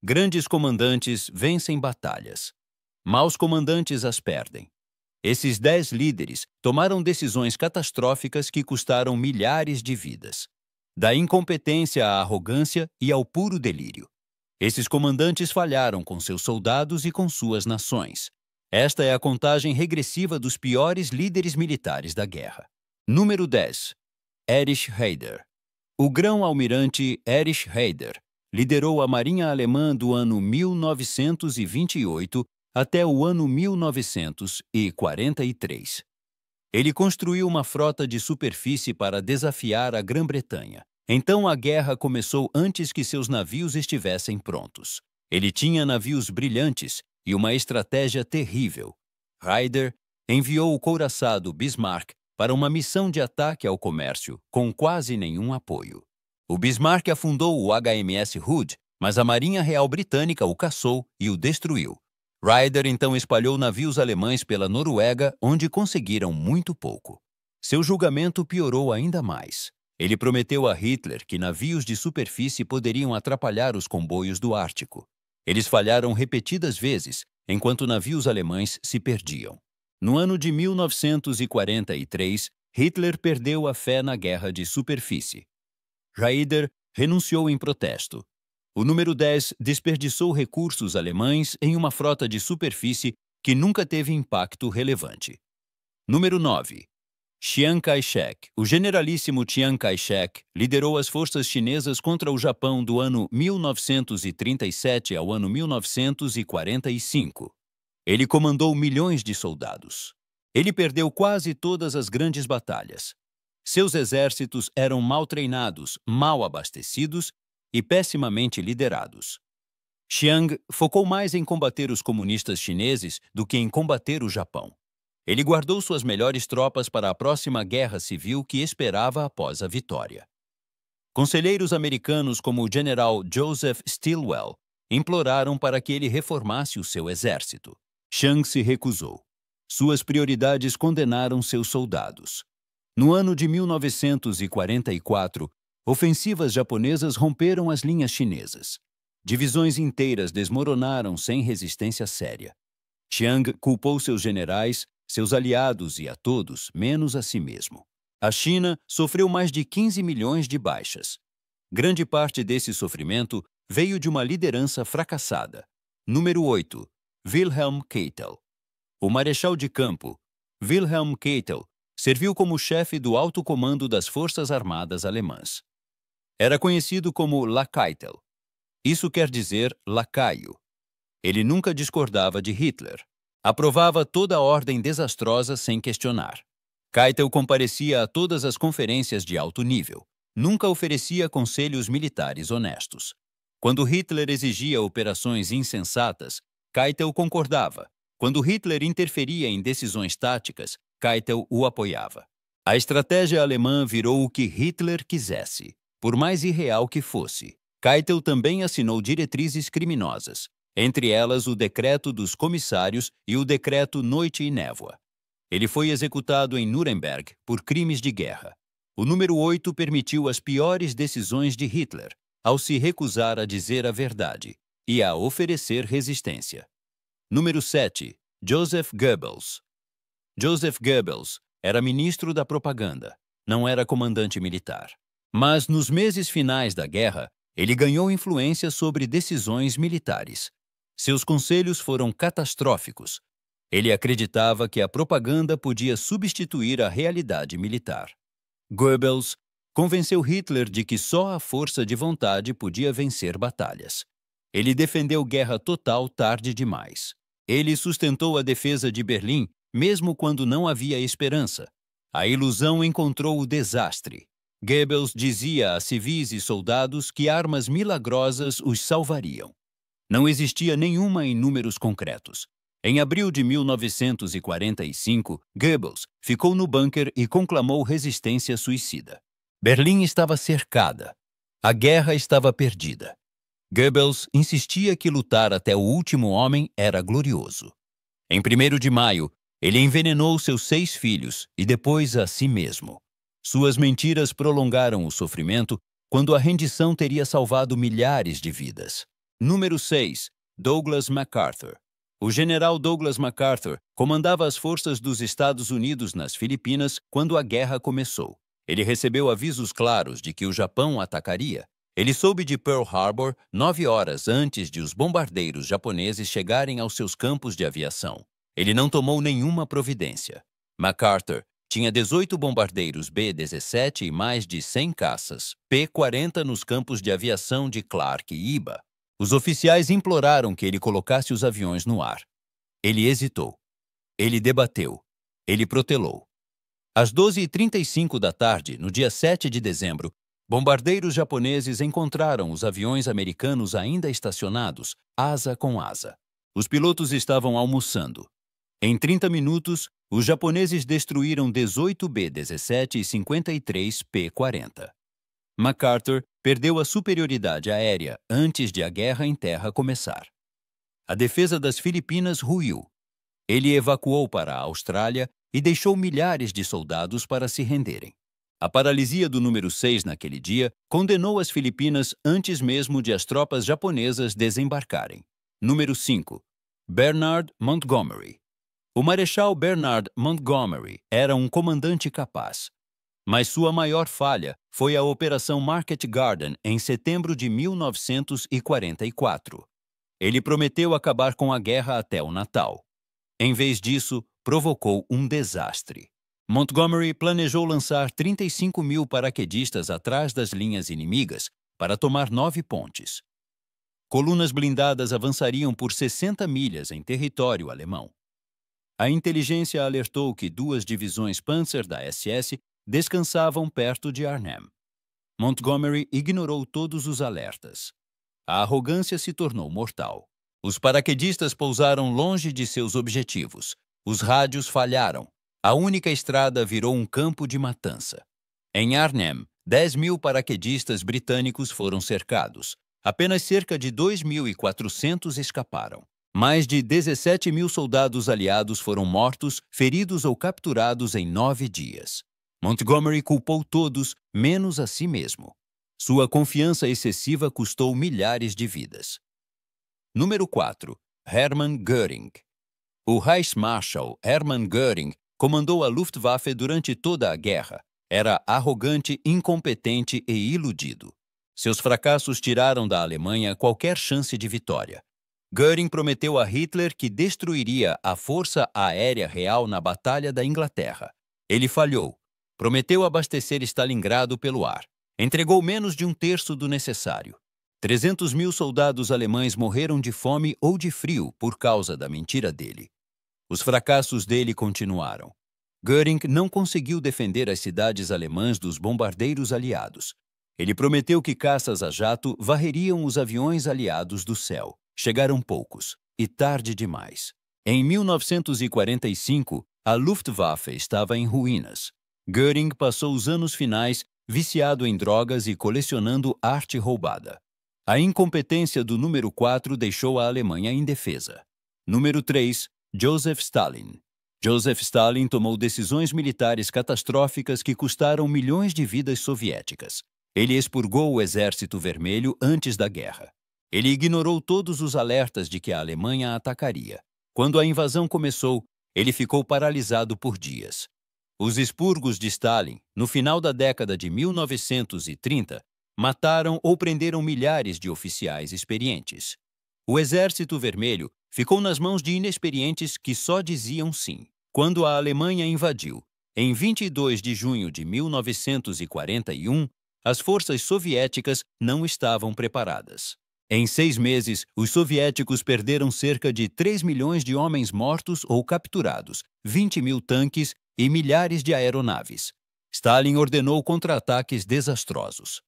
Grandes comandantes vencem batalhas. Maus comandantes as perdem. Esses 10 líderes tomaram decisões catastróficas que custaram milhares de vidas. Da incompetência à arrogância e ao puro delírio. Esses comandantes falharam com seus soldados e com suas nações. Esta é a contagem regressiva dos piores líderes militares da guerra. Número 10. Erich Raeder. O grão-almirante Erich Raeder liderou a marinha alemã do ano 1928 até o ano 1943. Ele construiu uma frota de superfície para desafiar a Grã-Bretanha. Então a guerra começou antes que seus navios estivessem prontos. Ele tinha navios brilhantes e uma estratégia terrível. Raeder enviou o couraçado Bismarck para uma missão de ataque ao comércio, com quase nenhum apoio. O Bismarck afundou o HMS Hood, mas a Marinha Real Britânica o caçou e o destruiu. Raeder então espalhou navios alemães pela Noruega, onde conseguiram muito pouco. Seu julgamento piorou ainda mais. Ele prometeu a Hitler que navios de superfície poderiam atrapalhar os comboios do Ártico. Eles falharam repetidas vezes, enquanto navios alemães se perdiam. No ano de 1943, Hitler perdeu a fé na guerra de superfície. Raeder renunciou em protesto. O número 10 desperdiçou recursos alemães em uma frota de superfície que nunca teve impacto relevante. Número 9. Chiang Kai-shek. O generalíssimo Chiang Kai-shek liderou as forças chinesas contra o Japão do ano 1937 ao ano 1945. Ele comandou milhões de soldados. Ele perdeu quase todas as grandes batalhas. Seus exércitos eram mal treinados, mal abastecidos e pessimamente liderados. Chiang focou mais em combater os comunistas chineses do que em combater o Japão. Ele guardou suas melhores tropas para a próxima guerra civil que esperava após a vitória. Conselheiros americanos como o general Joseph Stilwell imploraram para que ele reformasse o seu exército. Chiang se recusou. Suas prioridades condenaram seus soldados. No ano de 1944, ofensivas japonesas romperam as linhas chinesas. Divisões inteiras desmoronaram sem resistência séria. Chiang culpou seus generais, seus aliados e a todos, menos a si mesmo. A China sofreu mais de 15 milhões de baixas. Grande parte desse sofrimento veio de uma liderança fracassada. Número 8. Wilhelm Keitel. O marechal de campo, Wilhelm Keitel, serviu como chefe do alto comando das Forças Armadas Alemãs. Era conhecido como Lackeitel. Isso quer dizer lacaio. Ele nunca discordava de Hitler. Aprovava toda a ordem desastrosa sem questionar. Keitel comparecia a todas as conferências de alto nível. Nunca oferecia conselhos militares honestos. Quando Hitler exigia operações insensatas, Keitel concordava. Quando Hitler interferia em decisões táticas, Keitel o apoiava. A estratégia alemã virou o que Hitler quisesse, por mais irreal que fosse. Keitel também assinou diretrizes criminosas, entre elas o Decreto dos Comissários e o Decreto Noite e Névoa. Ele foi executado em Nuremberg por crimes de guerra. O número 8 permitiu as piores decisões de Hitler, ao se recusar a dizer a verdade e a oferecer resistência. Número 7. Joseph Goebbels. Joseph Goebbels era ministro da propaganda, não era comandante militar. Mas nos meses finais da guerra, ele ganhou influência sobre decisões militares. Seus conselhos foram catastróficos. Ele acreditava que a propaganda podia substituir a realidade militar. Goebbels convenceu Hitler de que só a força de vontade podia vencer batalhas. Ele defendeu guerra total tarde demais. Ele sustentou a defesa de Berlim, mesmo quando não havia esperança. A ilusão encontrou o desastre. Goebbels dizia a civis e soldados que armas milagrosas os salvariam. Não existia nenhuma em números concretos. Em abril de 1945, Goebbels ficou no bunker e conclamou resistência suicida. Berlim estava cercada. A guerra estava perdida. Goebbels insistia que lutar até o último homem era glorioso. Em 1º de maio, ele envenenou seus 6 filhos e depois a si mesmo. Suas mentiras prolongaram o sofrimento quando a rendição teria salvado milhares de vidas. Número 6. Douglas MacArthur. O general Douglas MacArthur comandava as forças dos Estados Unidos nas Filipinas quando a guerra começou. Ele recebeu avisos claros de que o Japão atacaria. Ele soube de Pearl Harbor 9 horas antes de os bombardeiros japoneses chegarem aos seus campos de aviação. Ele não tomou nenhuma providência. MacArthur tinha 18 bombardeiros B-17 e mais de 100 caças P-40 nos campos de aviação de Clark e Iba. Os oficiais imploraram que ele colocasse os aviões no ar. Ele hesitou. Ele debateu. Ele protelou. Às 12h35 da tarde, no dia 7 de dezembro, bombardeiros japoneses encontraram os aviões americanos ainda estacionados, asa com asa. Os pilotos estavam almoçando. Em 30 minutos, os japoneses destruíram 18 B-17 e 53 P-40. MacArthur perdeu a superioridade aérea antes de a guerra em terra começar. A defesa das Filipinas ruiu. Ele evacuou para a Austrália e deixou milhares de soldados para se renderem. A paralisia do número 6 naquele dia condenou as Filipinas antes mesmo de as tropas japonesas desembarcarem. Número 5. Bernard Montgomery. O Marechal Bernard Montgomery era um comandante capaz. Mas sua maior falha foi a Operação Market Garden em setembro de 1944. Ele prometeu acabar com a guerra até o Natal. Em vez disso, provocou um desastre. Montgomery planejou lançar 35 mil paraquedistas atrás das linhas inimigas para tomar 9 pontes. Colunas blindadas avançariam por 60 milhas em território alemão. A inteligência alertou que 2 divisões Panzer da SS descansavam perto de Arnhem. Montgomery ignorou todos os alertas. A arrogância se tornou mortal. Os paraquedistas pousaram longe de seus objetivos. Os rádios falharam. A única estrada virou um campo de matança. Em Arnhem, 10 mil paraquedistas britânicos foram cercados. Apenas cerca de 2.400 escaparam. Mais de 17 mil soldados aliados foram mortos, feridos ou capturados em 9 dias. Montgomery culpou todos, menos a si mesmo. Sua confiança excessiva custou milhares de vidas. Número 4. Hermann Göring. O Reichsmarschall Hermann Göring comandou a Luftwaffe durante toda a guerra. Era arrogante, incompetente e iludido. Seus fracassos tiraram da Alemanha qualquer chance de vitória. Göring prometeu a Hitler que destruiria a Força Aérea Real na Batalha da Inglaterra. Ele falhou. Prometeu abastecer Stalingrado pelo ar. Entregou menos de 1/3 do necessário. 300 mil soldados alemães morreram de fome ou de frio por causa da mentira dele. Os fracassos dele continuaram. Göring não conseguiu defender as cidades alemãs dos bombardeiros aliados. Ele prometeu que caças a jato varreriam os aviões aliados do céu. Chegaram poucos, e tarde demais. Em 1945, a Luftwaffe estava em ruínas. Göring passou os anos finais viciado em drogas e colecionando arte roubada. A incompetência do número 4 deixou a Alemanha indefesa. Número 3. Joseph Stalin. Joseph Stalin tomou decisões militares catastróficas que custaram milhões de vidas soviéticas. Ele expurgou o Exército Vermelho antes da guerra. Ele ignorou todos os alertas de que a Alemanha atacaria. Quando a invasão começou, ele ficou paralisado por dias. Os expurgos de Stalin, no final da década de 1930, mataram ou prenderam milhares de oficiais experientes. O Exército Vermelho ficou nas mãos de inexperientes que só diziam sim. Quando a Alemanha invadiu, em 22 de junho de 1941, as forças soviéticas não estavam preparadas. Em 6 meses, os soviéticos perderam cerca de 3 milhões de homens mortos ou capturados, 20 mil tanques e milhares de aeronaves. Stalin ordenou contra-ataques desastrosos.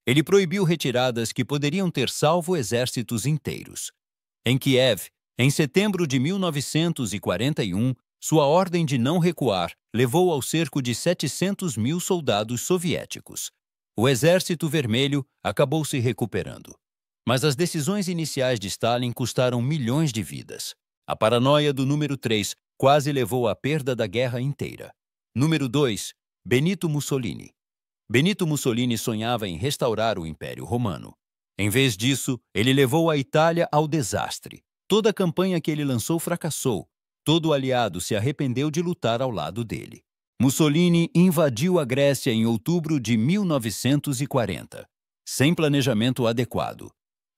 Ele proibiu retiradas que poderiam ter salvo exércitos inteiros. Em Kiev, em setembro de 1941, sua ordem de não recuar levou ao cerco de 700 mil soldados soviéticos. O Exército Vermelho acabou se recuperando. Mas as decisões iniciais de Stalin custaram milhões de vidas. A paranoia do número 3 quase levou à perda da guerra inteira. Número 2. Benito Mussolini. Benito Mussolini sonhava em restaurar o Império Romano. Em vez disso, ele levou a Itália ao desastre. Toda a campanha que ele lançou fracassou. Todo aliado se arrependeu de lutar ao lado dele. Mussolini invadiu a Grécia em outubro de 1940, sem planejamento adequado.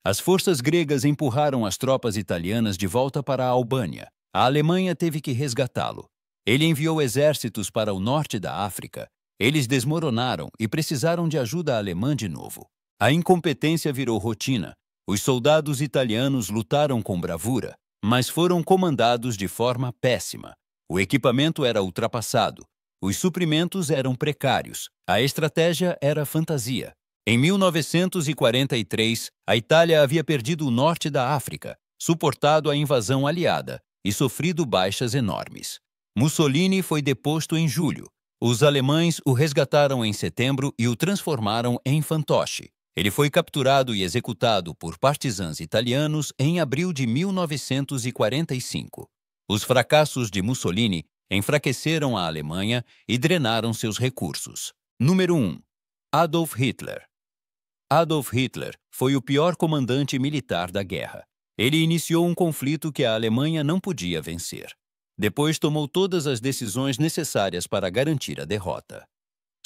As forças gregas empurraram as tropas italianas de volta para a Albânia. A Alemanha teve que resgatá-lo. Ele enviou exércitos para o norte da África. Eles desmoronaram e precisaram de ajuda alemã de novo. A incompetência virou rotina. Os soldados italianos lutaram com bravura, mas foram comandados de forma péssima. O equipamento era ultrapassado. Os suprimentos eram precários. A estratégia era fantasia. Em 1943, a Itália havia perdido o norte da África, suportado a invasão aliada e sofrido baixas enormes. Mussolini foi deposto em julho. Os alemães o resgataram em setembro e o transformaram em fantoche. Ele foi capturado e executado por partisãos italianos em abril de 1945. Os fracassos de Mussolini enfraqueceram a Alemanha e drenaram seus recursos. Número 1. Adolf Hitler. Adolf Hitler foi o pior comandante militar da guerra. Ele iniciou um conflito que a Alemanha não podia vencer. Depois tomou todas as decisões necessárias para garantir a derrota.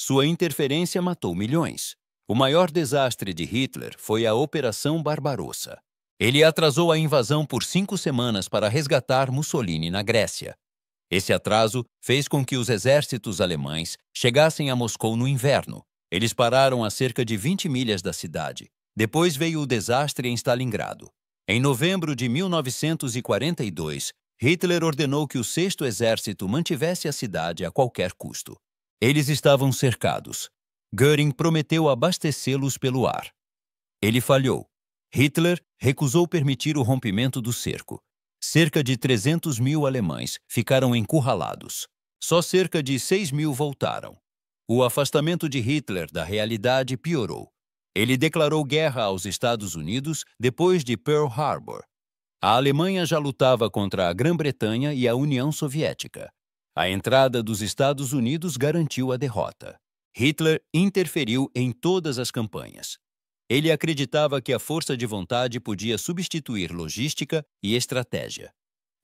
Sua interferência matou milhões. O maior desastre de Hitler foi a Operação Barbarossa. Ele atrasou a invasão por 5 semanas para resgatar Mussolini na Grécia. Esse atraso fez com que os exércitos alemães chegassem a Moscou no inverno. Eles pararam a cerca de 20 milhas da cidade. Depois veio o desastre em Stalingrado. Em novembro de 1942, Hitler ordenou que o 6º Exército mantivesse a cidade a qualquer custo. Eles estavam cercados. Göring prometeu abastecê-los pelo ar. Ele falhou. Hitler recusou permitir o rompimento do cerco. Cerca de 300 mil alemães ficaram encurralados. Só cerca de 6 mil voltaram. O afastamento de Hitler da realidade piorou. Ele declarou guerra aos Estados Unidos depois de Pearl Harbor. A Alemanha já lutava contra a Grã-Bretanha e a União Soviética. A entrada dos Estados Unidos garantiu a derrota. Hitler interferiu em todas as campanhas. Ele acreditava que a força de vontade podia substituir logística e estratégia.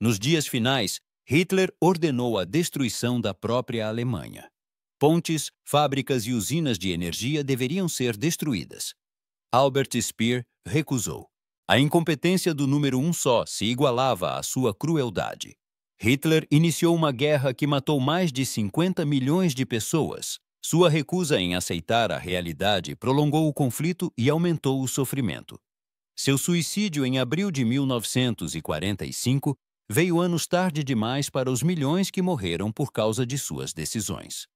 Nos dias finais, Hitler ordenou a destruição da própria Alemanha. Pontes, fábricas e usinas de energia deveriam ser destruídas. Albert Speer recusou. A incompetência do número 1 só se igualava à sua crueldade. Hitler iniciou uma guerra que matou mais de 50 milhões de pessoas. Sua recusa em aceitar a realidade prolongou o conflito e aumentou o sofrimento. Seu suicídio em abril de 1945 veio anos tarde demais para os milhões que morreram por causa de suas decisões.